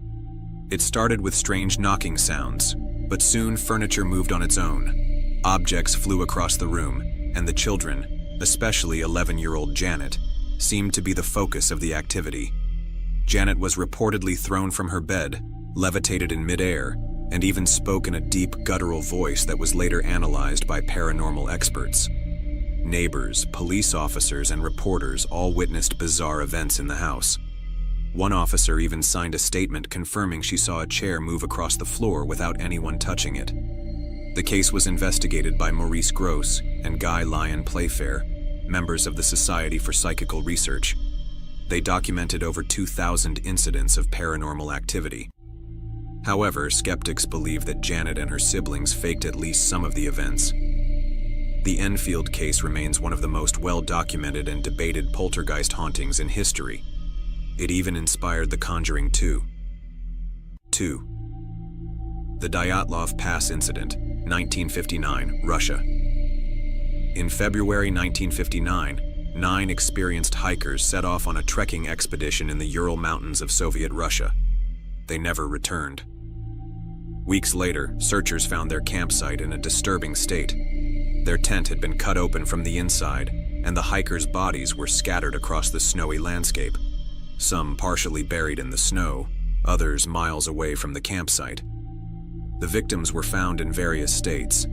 It started with strange knocking sounds, but soon furniture moved on its own. Objects flew across the room, and the children, especially 11-year-old Janet, seemed to be the focus of the activity. Janet was reportedly thrown from her bed, levitated in midair, and even spoke in a deep guttural voice that was later analyzed by paranormal experts. Neighbors, police officers, and reporters all witnessed bizarre events in the house. One officer even signed a statement confirming she saw a chair move across the floor without anyone touching it. The case was investigated by Maurice Grosse and Guy Lyon Playfair, members of the Society for Psychical Research. They documented over 2,000 incidents of paranormal activity. However, skeptics believe that Janet and her siblings faked at least some of the events. The Enfield case remains one of the most well-documented and debated poltergeist hauntings in history. It even inspired The Conjuring 2. 2. The Dyatlov Pass Incident, 1959, Russia. In February 1959, 9 experienced hikers set off on a trekking expedition in the Ural Mountains of Soviet Russia. They never returned. Weeks later, searchers found their campsite in a disturbing state. Their tent had been cut open from the inside, and the hikers' bodies were scattered across the snowy landscape. Some partially buried in the snow, others miles away from the campsite. The victims were found in various states.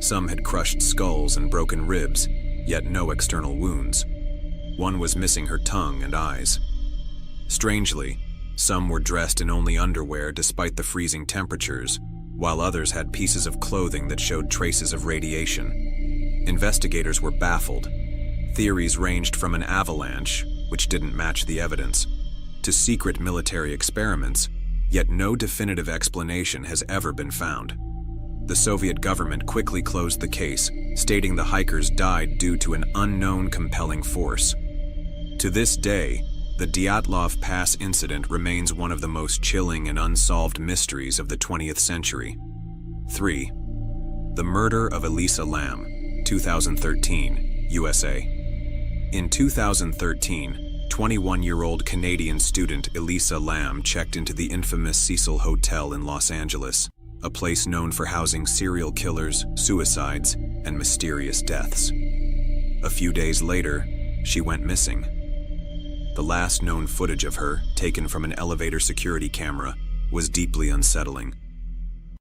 Some had crushed skulls and broken ribs, yet no external wounds. One was missing her tongue and eyes. Strangely, some were dressed in only underwear despite the freezing temperatures, while others had pieces of clothing that showed traces of radiation. Investigators were baffled. Theories ranged from an avalanche, which didn't match the evidence, to secret military experiments, yet no definitive explanation has ever been found. The Soviet government quickly closed the case, stating the hikers died due to an unknown compelling force. To this day, the Dyatlov Pass incident remains one of the most chilling and unsolved mysteries of the 20th century. 3. The Murder of Elisa Lam, 2013, USA. In 2013, 21-year-old Canadian student Elisa Lam checked into the infamous Cecil Hotel in Los Angeles, a place known for housing serial killers, suicides, and mysterious deaths. A few days later, she went missing. The last known footage of her, taken from an elevator security camera, was deeply unsettling.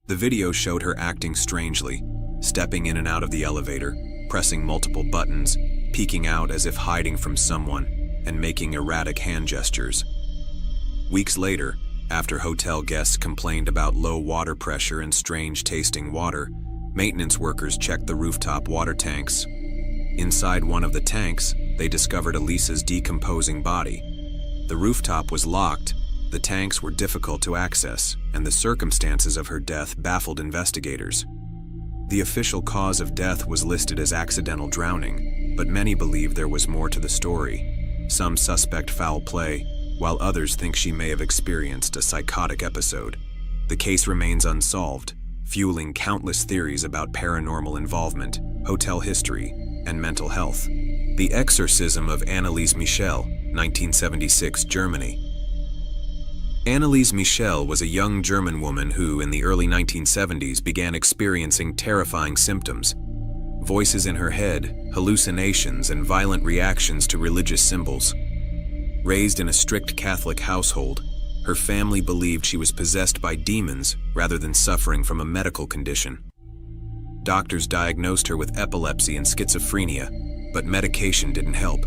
The video showed her acting strangely, stepping in and out of the elevator, pressing multiple buttons, peeking out as if hiding from someone, and making erratic hand gestures. Weeks later, after hotel guests complained about low water pressure and strange-tasting water, maintenance workers checked the rooftop water tanks. Inside one of the tanks, they discovered Elisa's decomposing body. The rooftop was locked, the tanks were difficult to access, and the circumstances of her death baffled investigators. The official cause of death was listed as accidental drowning, but many believe there was more to the story. Some suspect foul play, while others think she may have experienced a psychotic episode. The case remains unsolved, fueling countless theories about paranormal involvement, hotel history, and mental health. The Exorcism of Anneliese Michel, 1976, Germany. Anneliese Michel was a young German woman who, in the early 1970s, began experiencing terrifying symptoms. Voices in her head, hallucinations, and violent reactions to religious symbols. Raised in a strict Catholic household, her family believed she was possessed by demons rather than suffering from a medical condition. Doctors diagnosed her with epilepsy and schizophrenia, but medication didn't help.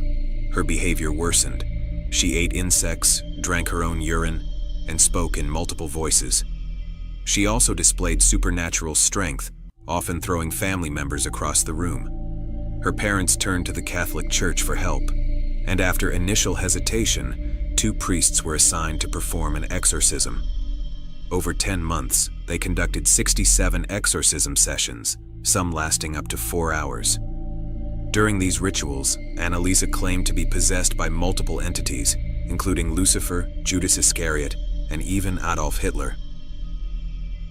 Her behavior worsened. She ate insects, drank her own urine, and spoke in multiple voices. She also displayed supernatural strength, often throwing family members across the room. Her parents turned to the Catholic Church for help, and after initial hesitation, 2 priests were assigned to perform an exorcism. Over 10 months, they conducted 67 exorcism sessions, some lasting up to 4 hours. During these rituals, Annalisa claimed to be possessed by multiple entities, including Lucifer, Judas Iscariot, and even Adolf Hitler.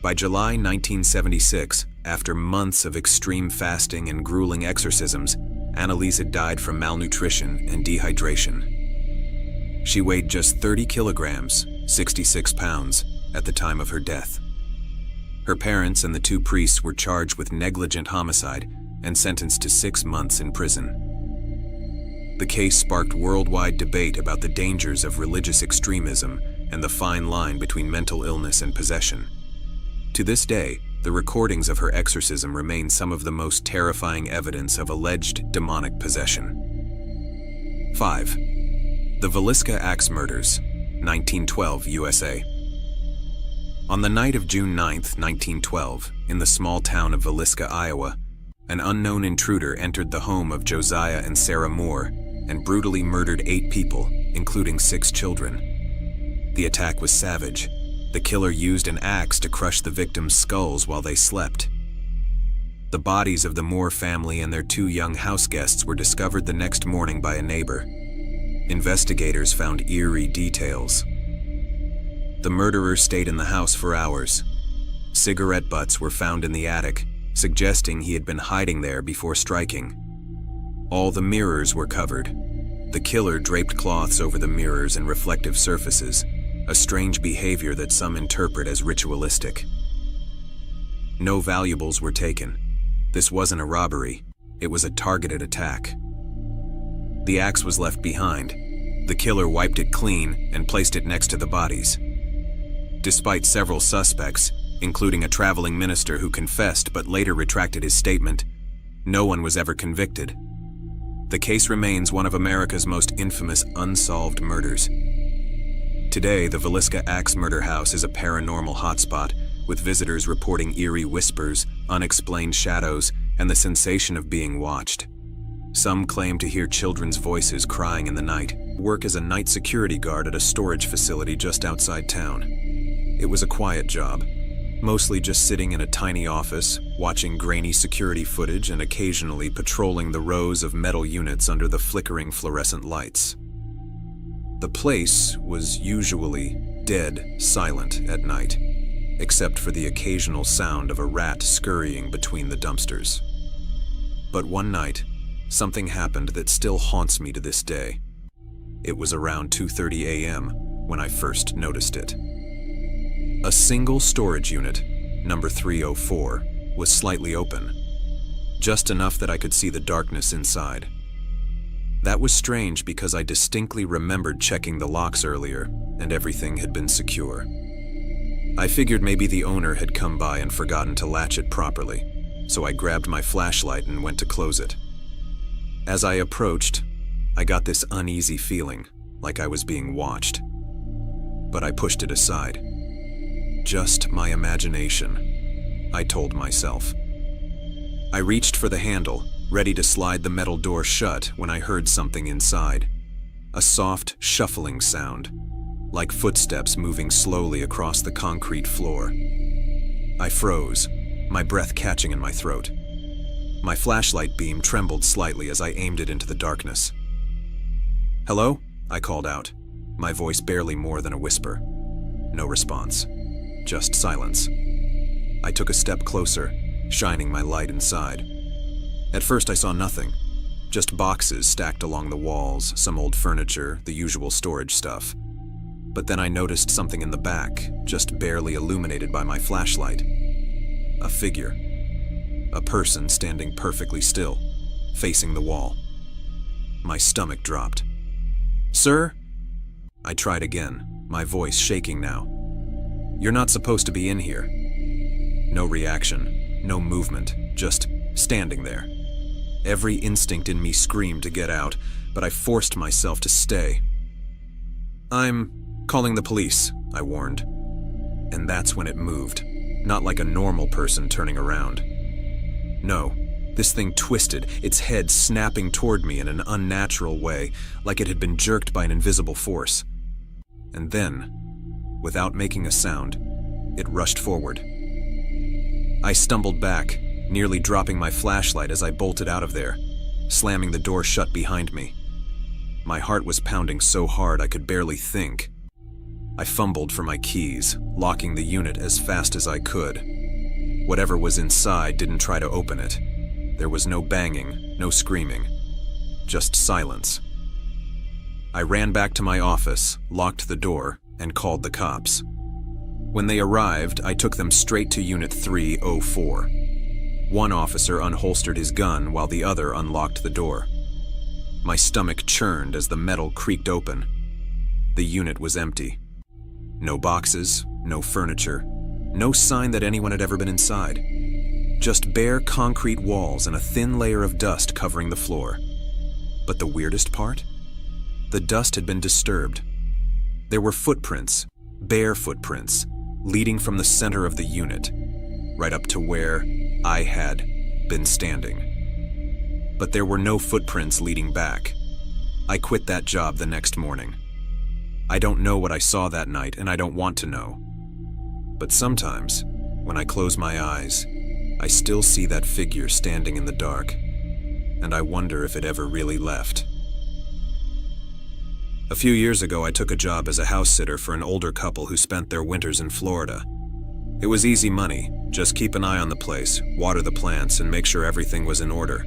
By July 1976, after months of extreme fasting and grueling exorcisms, Annalisa died from malnutrition and dehydration. She weighed just 30 kilograms, 66 pounds, at the time of her death. Her parents and the 2 priests were charged with negligent homicide and sentenced to 6 months in prison. The case sparked worldwide debate about the dangers of religious extremism and the fine line between mental illness and possession. To this day, the recordings of her exorcism remain some of the most terrifying evidence of alleged demonic possession. 5. The Villisca Axe Murders, 1912, USA. On the night of June 9, 1912, in the small town of Villisca, Iowa, an unknown intruder entered the home of Josiah and Sarah Moore and brutally murdered 8 people, including 6 children. The attack was savage. The killer used an axe to crush the victims' skulls while they slept. The bodies of the Moore family and their 2 young house guests were discovered the next morning by a neighbor. Investigators found eerie details. The murderer stayed in the house for hours. Cigarette butts were found in the attic, suggesting he had been hiding there before striking. All the mirrors were covered. The killer draped cloths over the mirrors and reflective surfaces, a strange behavior that some interpret as ritualistic. No valuables were taken. This wasn't a robbery, it was a targeted attack. The axe was left behind. The killer wiped it clean and placed it next to the bodies. Despite several suspects, including a traveling minister who confessed but later retracted his statement, no one was ever convicted. The case remains one of America's most infamous unsolved murders. Today, the Villisca Axe Murder House is a paranormal hotspot, with visitors reporting eerie whispers, unexplained shadows, and the sensation of being watched. Some claim to hear children's voices crying in the night. Work as a night security guard at a storage facility just outside town. It was a quiet job, mostly just sitting in a tiny office, watching grainy security footage and occasionally patrolling the rows of metal units under the flickering fluorescent lights. The place was usually dead silent at night, except for the occasional sound of a rat scurrying between the dumpsters. But one night, something happened that still haunts me to this day. It was around 2:30 a.m. when I first noticed it. A single storage unit, number 304, was slightly open, just enough that I could see the darkness inside. That was strange because I distinctly remembered checking the locks earlier, and everything had been secure. I figured maybe the owner had come by and forgotten to latch it properly, so I grabbed my flashlight and went to close it. As I approached, I got this uneasy feeling, like I was being watched. But I pushed it aside. Just my imagination, I told myself. I reached for the handle, ready to slide the metal door shut when I heard something inside. A soft, shuffling sound, like footsteps moving slowly across the concrete floor. I froze, my breath catching in my throat. My flashlight beam trembled slightly as I aimed it into the darkness. "Hello?" I called out, my voice barely more than a whisper. No response. Just silence. I took a step closer, shining my light inside. At first I saw nothing, just boxes stacked along the walls, some old furniture, the usual storage stuff. But then I noticed something in the back, just barely illuminated by my flashlight. A figure. A person standing perfectly still, facing the wall. My stomach dropped. "Sir?" I tried again, my voice shaking now. "You're not supposed to be in here." No reaction, no movement, just standing there. Every instinct in me screamed to get out, but I forced myself to stay. "I'm calling the police," I warned. And that's when it moved, not like a normal person turning around. No, this thing twisted, its head snapping toward me in an unnatural way, like it had been jerked by an invisible force. And then, without making a sound, it rushed forward. I stumbled back, nearly dropping my flashlight as I bolted out of there, slamming the door shut behind me. My heart was pounding so hard I could barely think. I fumbled for my keys, locking the unit as fast as I could. Whatever was inside didn't try to open it. There was no banging, no screaming, just silence. I ran back to my office, locked the door, and called the cops. When they arrived, I took them straight to Unit 304. One officer unholstered his gun while the other unlocked the door. My stomach churned as the metal creaked open. The unit was empty. No boxes, no furniture, no sign that anyone had ever been inside. Just bare concrete walls and a thin layer of dust covering the floor. But the weirdest part? The dust had been disturbed. There were footprints, bare footprints, leading from the center of the unit, right up to where I had been standing. But there were no footprints leading back. I quit that job the next morning. I don't know what I saw that night, and I don't want to know. But sometimes, when I close my eyes, I still see that figure standing in the dark, and I wonder if it ever really left. A few years ago, I took a job as a house sitter for an older couple who spent their winters in Florida. It was easy money, just keep an eye on the place, water the plants, and make sure everything was in order.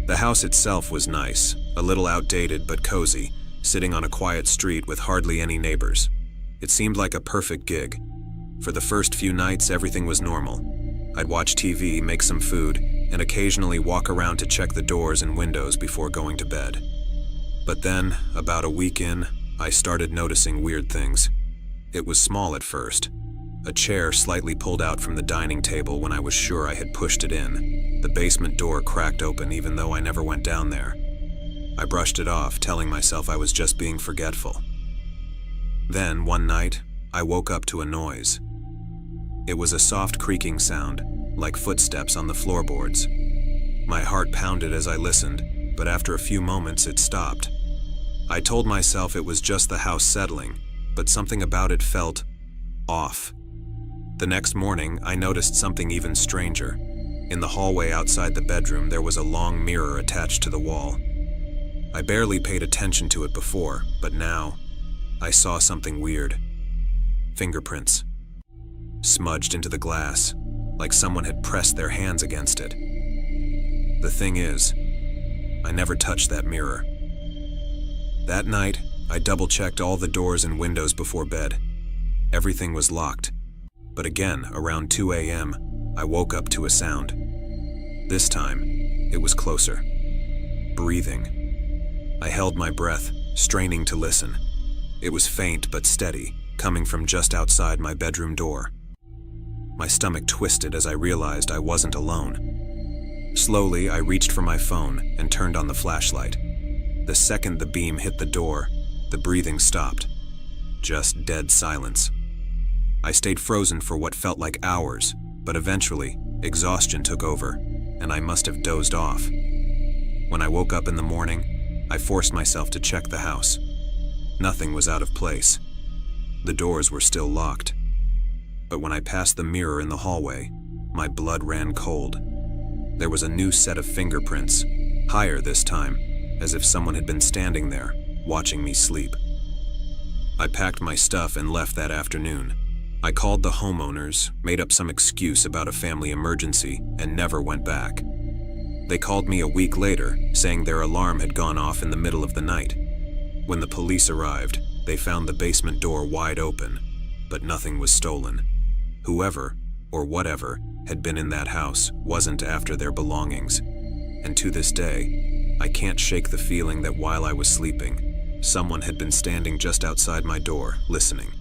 The house itself was nice, a little outdated but cozy, sitting on a quiet street with hardly any neighbors. It seemed like a perfect gig. For the first few nights, everything was normal. I'd watch TV, make some food, and occasionally walk around to check the doors and windows before going to bed. But then, about a week in, I started noticing weird things. It was small at first. A chair slightly pulled out from the dining table when I was sure I had pushed it in. The basement door cracked open even though I never went down there. I brushed it off, telling myself I was just being forgetful. Then, one night, I woke up to a noise. It was a soft creaking sound, like footsteps on the floorboards. My heart pounded as I listened, but after a few moments it stopped. I told myself it was just the house settling, but something about it felt off. The next morning, I noticed something even stranger. In the hallway outside the bedroom, there was a long mirror attached to the wall. I barely paid attention to it before, but now, I saw something weird. Fingerprints. Smudged into the glass, like someone had pressed their hands against it. The thing is, I never touched that mirror. That night, I double-checked all the doors and windows before bed. Everything was locked. But again, around 2 a.m., I woke up to a sound. This time, it was closer. Breathing. I held my breath, straining to listen. It was faint but steady, coming from just outside my bedroom door. My stomach twisted as I realized I wasn't alone. Slowly, I reached for my phone and turned on the flashlight. The second the beam hit the door, the breathing stopped. Just dead silence. I stayed frozen for what felt like hours, but eventually, exhaustion took over, and I must have dozed off. When I woke up in the morning, I forced myself to check the house. Nothing was out of place. The doors were still locked. But when I passed the mirror in the hallway, my blood ran cold. There was a new set of fingerprints, higher this time, as if someone had been standing there, watching me sleep. I packed my stuff and left that afternoon. I called the homeowners, made up some excuse about a family emergency, and never went back. They called me a week later, saying their alarm had gone off in the middle of the night. When the police arrived, they found the basement door wide open, but nothing was stolen. Whoever, or whatever, had been in that house wasn't after their belongings. And to this day, I can't shake the feeling that while I was sleeping, someone had been standing just outside my door, listening.